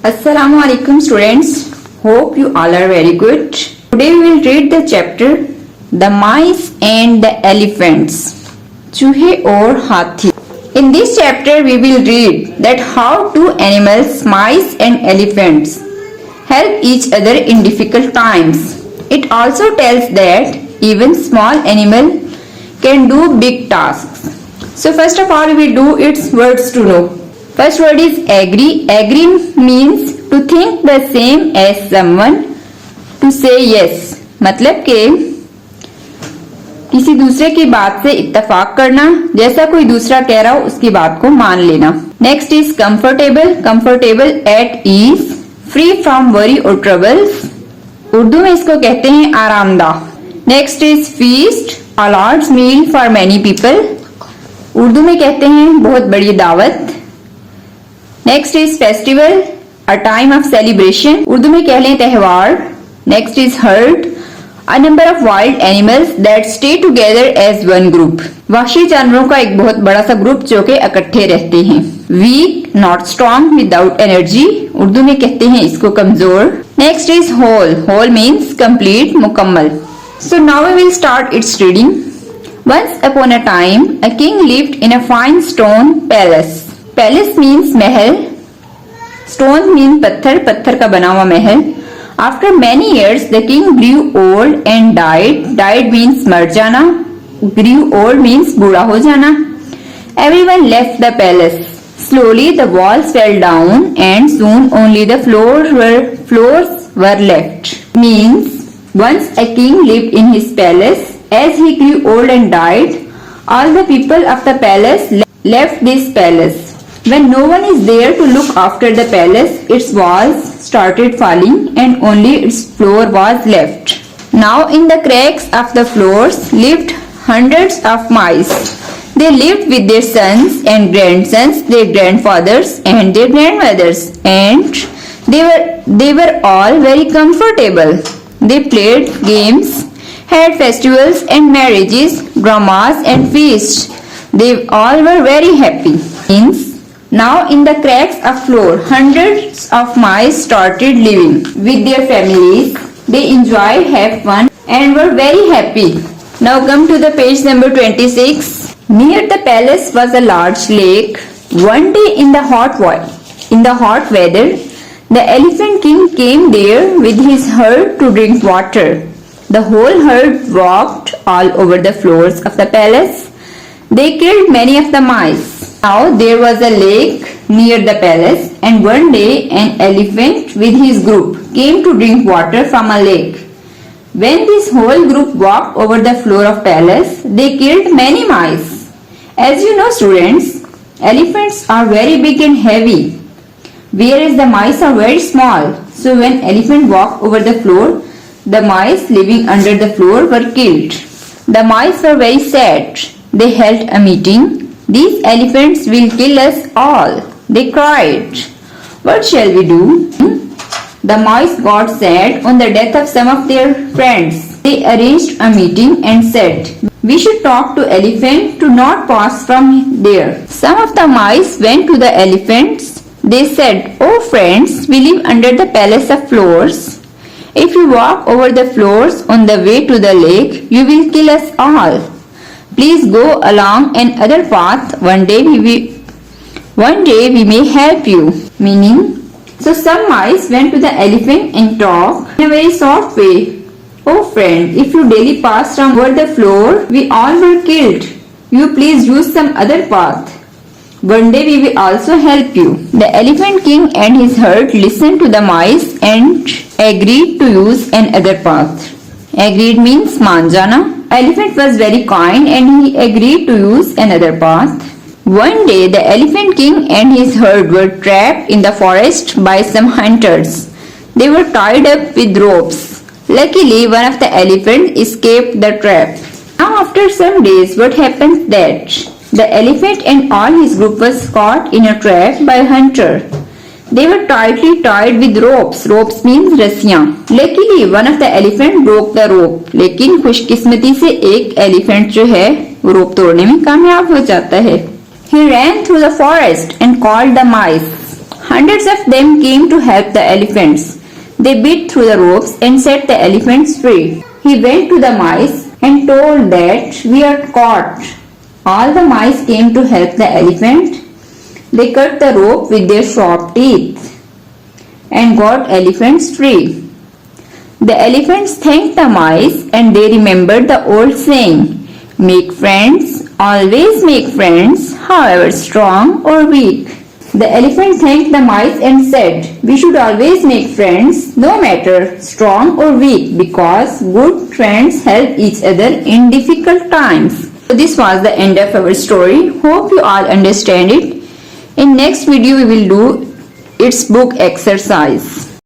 Assalamu alaikum students. Hope you all are very good. Today we will read the chapter The Mice and the Elephants. चूहे और हाथी. In this chapter we will read that how two animals, mice and elephants, help each other in difficult times. It also tells that even small animal can do big tasks. So first of all we will do its words to know. First word is agree. Agree means to think the same as someone, to say yes. मतलब कि किसी दूसरे की बात से इत्तेफाक करना, जैसा कोई दूसरा कह रहा हो उसकी बात को मान लेना. Next is comfortable. Comfortable at ease, free from worry और ट्रबल्स. उर्दू में इसको कहते हैं आरामदाह. Next is feast, a large meal for many people. Urdu में कहते हैं बहुत बड़ी दावत. Next is festival, a time of celebration. Urdu में कह लें त्यौहार. Next is herd, a number of wild animals that stay together as one group. वहशी जानवरों का एक बहुत बड़ा सा ग्रुप जो कि इकट्ठे रहते हैं. Weak, not strong, without energy. Urdu में कहते हैं इसको कमजोर. Next is whole. Whole means complete, मुकम्मल. So now we will start its reading. Once upon a time, a king lived in a fine stone palace. Palace means Mahal. Stone means पत्थर, पत्थर का बना हुआ महल. After many years, the king grew old and died. Died means मर जाना. Grew old means बूढ़ा हो जाना. Everyone left the palace. Slowly the walls fell down and soon only the floors were left. Means once a king lived in his palace. As he grew old and died, all the people of the palace left this palace. When no one is there to look after the palace, its walls started falling and only its floor was left. Now in the cracks of the floors lived hundreds of mice. They lived with their sons and grandsons, their grandfathers and their grandmothers, and they were all very comfortable. They played games, had festivals and marriages, dramas and feasts. They all were very happy. Now in the cracks of floor, hundreds of mice started living with their families. They enjoyed, had fun and were very happy. Now come to the page number 26. Near the palace was a large lake. One day in the hot weather, the elephant king came there with his herd to drink water. The whole herd walked all over the floors of the palace. They killed many of the mice. Now there was a lake near the palace, and one day an elephant with his group came to drink water from a lake. When this whole group walked over the floor of palace, they killed many mice. As you know students, elephants are very big and heavy, whereas the mice are very small. So when elephant walked over the floor, the mice living under the floor were killed. The mice were very sad. They held a meeting. These elephants will kill us all. They cried. What shall we do? The mice got sad on the death of some of their friends. They arranged a meeting and said, we should talk to elephant to not pass from there. Some of the mice went to the elephants. They said, oh friends, we live under the palace of floors. If you walk over the floors on the way to the lake, you will kill us all. Please go along another path. One day we may help you. Meaning, so some mice went to the elephant and talked in a very soft way. Oh friend, if you daily pass from over the floor, we all were killed. You please use some other path. One day we will also help you. The elephant king and his herd listened to the mice and agreed to use another path. Agreed means मान जाना. Elephant was very kind and he agreed to use another path. One day the elephant king and his herd were trapped in the forest by some hunters. They were tied up with ropes. Luckily one of the elephants escaped the trap. Now after some days what happens that the elephant and all his group was caught in a trap by a hunter. They were tightly tied with ropes. Ropes means रस्सियां. Luckily one of the elephant broke the rope. लेकिन खुशकिस्मती से एक elephant जो है वो रोप तोड़ने में कामयाब हो जाता है. He ran through the forest and called the mice. Hundreds of them came to help the elephants. They beat through the ropes and set the elephants free. He went to the mice and told that we are caught. All the mice came to help the elephant. They cut the rope with their sharp teeth and got elephants free. The elephants thanked the mice and they remembered the old saying, make friends, always make friends, however strong or weak. The elephant thanked the mice and said, we should always make friends, no matter strong or weak, because good friends help each other in difficult times. So this was the end of our story. Hope you all understand it. In next video we will do its book exercise.